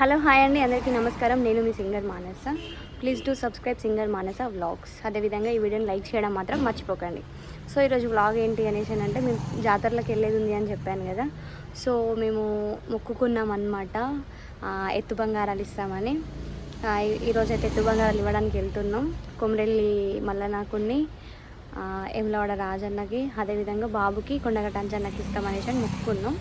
Hello hi అండి, అందరికీ నమస్కారం. నేను మీ singer Manasa. Please do subscribe singer Manasa vlogs. అదేవిధంగా ఈ వీడియోని లైక్ చేయడం మాత్రం మర్చిపోకండి. సో ఈరోజు వ్లాగ్ ఏంటి అనేసి అంటే మేము జాతరలకు వెళ్ళేది ఉంది అని చెప్పాను కదా. సో మేము మొక్కుకున్నాం అన్నమాట, ఎత్తు బంగారాలు ఇస్తామని. ఈరోజు అయితే ఎత్తు బంగారాలు ఇవ్వడానికి వెళ్తున్నాం. కొమరెల్లి మల్లనాకుని, ఎమ్లవాడ రాజన్నకి, అదేవిధంగా బాబుకి, కొండగట్ట అంజన్నకి ఇస్తామనేసి మొక్కుకున్నాం.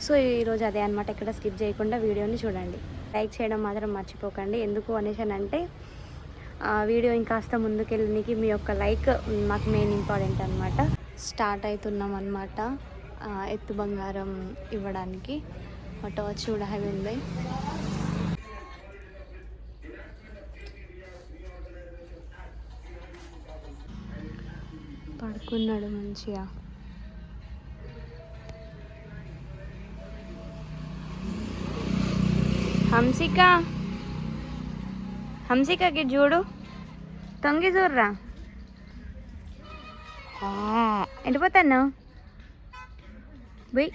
సో ఈరోజు అదే అనమాట. ఇక్కడ స్కిప్ చేయకుండా వీడియోని చూడండి. లైక్ చేయడం మాత్రం మర్చిపోకండి. ఎందుకు అనేసి అంటే వీడియో ఇంకాస్త ముందుకెళ్ళడానికి మీ యొక్క లైక్ మాకు మెయిన్ ఇంపార్టెంట్ అనమాట. స్టార్ట్ అవుతున్నాం అనమాట ఎత్తు బంగారం ఇవ్వడానికి. టార్చ్ కూడా హెవీ ఉంది. పడుకున్నాడు మంచిగా. హంసికకి చూడు, తొంగి చూడరా. ఎండిపోతాను బుయ్.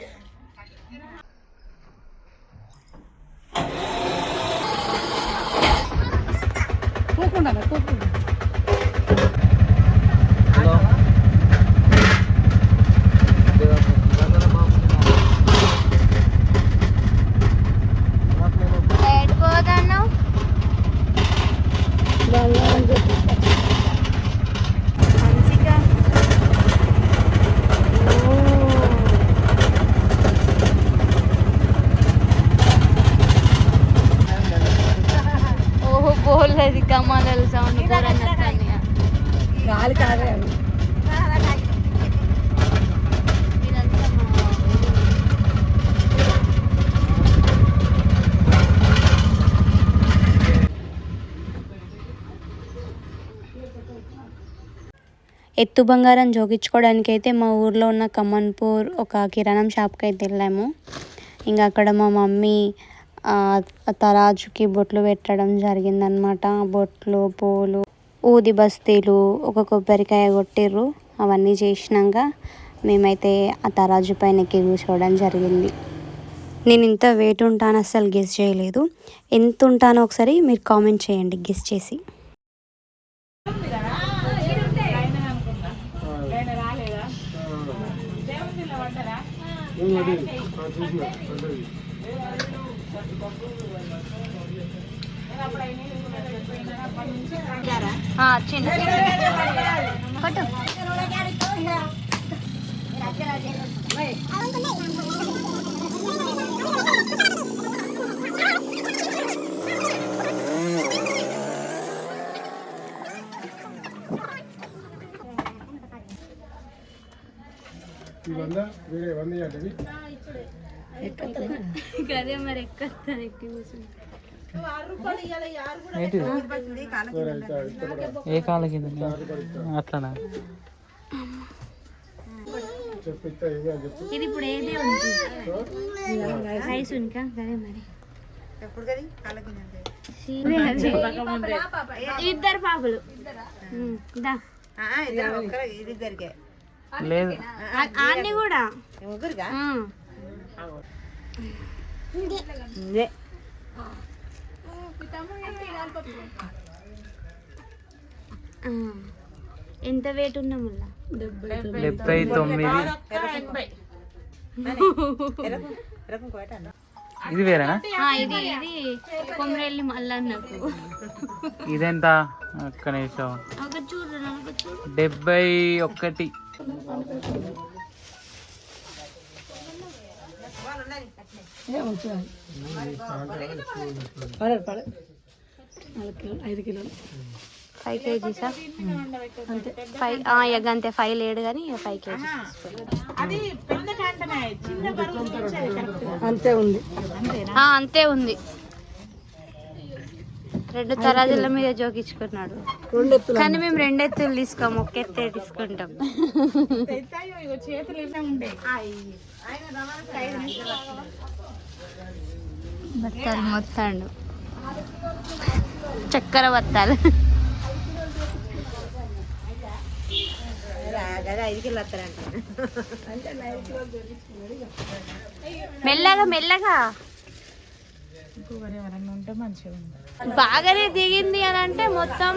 అది కమాలలు సౌండ్ గాలి కాదు. ఎత్తు బంగారం జోగించుకోవడానికి అయితే మా ఊర్లో ఉన్న కమ్మన్పూర్ ఒక కిరాణం షాప్కి అయితే వెళ్ళాము. ఇంకా అక్కడ మా మమ్మీ తరాజుకి బొట్లు పెట్టడం జరిగిందనమాట. బొట్లు, పూలు, ఊది బస్తీలు, ఒక కొబ్బరికాయ కొట్టిర్రు. అవన్నీ చేసినాక మేమైతే ఆ తరాజు పైన ఎక్కి కూర్చోవడం జరిగింది. నేను ఇంత వెయిట్ ఉంటాను అస్సలు గెస్ చేయలేదు. ఎంత ఉంటానో ఒకసారి మీరు కామెంట్ చేయండి గెస్ చేసి. అదే మరి ఎక్కస్తాను ఎక్కి కూర్చుని. ఏ కాళ్ళ కింద అట్లనా? ఇది ఇప్పుడు ఏదే ఉంది రైస్ ఉనికా కదే మరి. ఇద్దరు పాపలు లేదు అన్ని కూడా ఎంత వెయిట్ ఉన్నా ముల్లా? 79. ఇది వేరేనా? ఇది కొమరెల్లి మల్లన్నకు. ఇదెంత? ఒక్క నిమిషం. 71. ఫైవ్ కేజీసా? అంతే. 5 లేడు కానీ 5 కేజీస్ అంతే ఉంది. అంతే ఉంది. 2 తరాజుల మీద జోకించుకున్నాడు. కానీ మేము 2 ఎత్తులు తీసుకోము, ఒక్క ఎత్తే తీసుకుంటాం. బత్తాలు మొత్తాడు, చక్కెర బత్తాలు. మెల్లగా మెల్లగా ఇంకొకరు ఎవరన్నా ఉంటే మంచిగా ఉంది. బాగానే దిగింది అని అంటే మొత్తం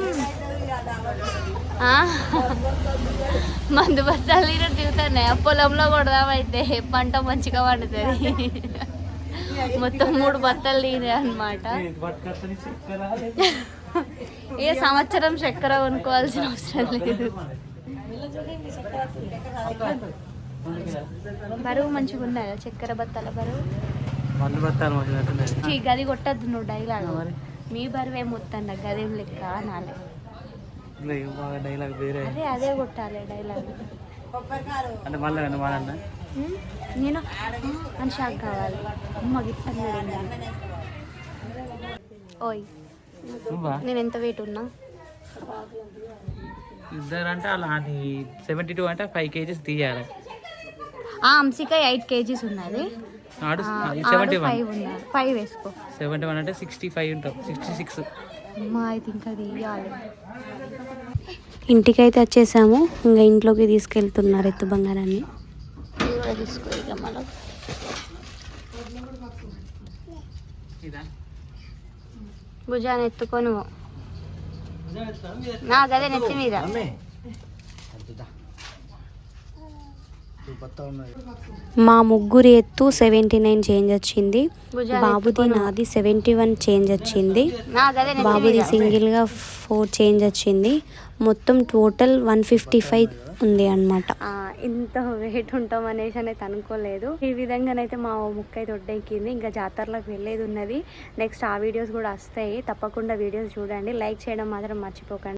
మందు బస్తాలు దిగుతున్నాయి. ఆ పొలంలో కొడదామైతే పంట మంచిగా పండుతుంది. మొత్తం 3 బత్తలు దిగినాయి అన్నమాట. ఏ సంవత్సరం చక్కెర కొనుక్కోవాల్సిన అవసరం లేదు. బరువు మంచిగా ఉన్నాయా చక్కెర బత్తాల బరువు? గది కొట్టద్దు నువ్వు డైలాగ్. మీ బరువే మొత్తం గదేం లెక్క నాలే. డైలాగ్ వేరే అదే అదే కొట్టాలి డైలాగ్. అంటే మళ్ళీ నేను అని షాక్ కావాలి. అమ్మ గిట్టండి. ఓయ్ నేను ఎంత వెయిట్ ఉన్నా? ఇద్దరంటే అలా 72 అంటే 5 kgs తీయాలి. అంశిక 8 kgs ఉన్నది. 5 వేసుకో. 71 అంటే 65 ఉంటావు. 66. అమ్మా అయితే ఇంకా తీయాలి. ఇంటికైతే వచ్చేసాము. ఇంకా ఇంట్లోకి తీసుకెళ్తున్నారు ఎత్తు బంగారాన్ని. తీసుకో ఇక మనం. భుజాన్ని ఎత్తుకొని గదే నెత్తి మీద. మా ముగ్గురి ఎత్తు 79 చేంజ్ వచ్చింది. బాబుది నాది 71 చేంజ్ వచ్చింది. బాబుది సింగిల్గా 4 చేంజ్ వచ్చింది. మొత్తం టోటల్ 155 ఉంది అన్నమాట. ఇంత వెయిట్ ఉంటాం అనేసి అయితే అనుకోలేదు. ఈ విధంగానైతే మా ముక్క అయితే ఒడ్డెక్కింది. ఇంకా జాతరలోకి వెళ్ళేది ఉన్నది. నెక్స్ట్ ఆ వీడియోస్ కూడా వస్తాయి. తప్పకుండా వీడియోస్ చూడండి. లైక్ చేయడం మాత్రం మర్చిపోకండి.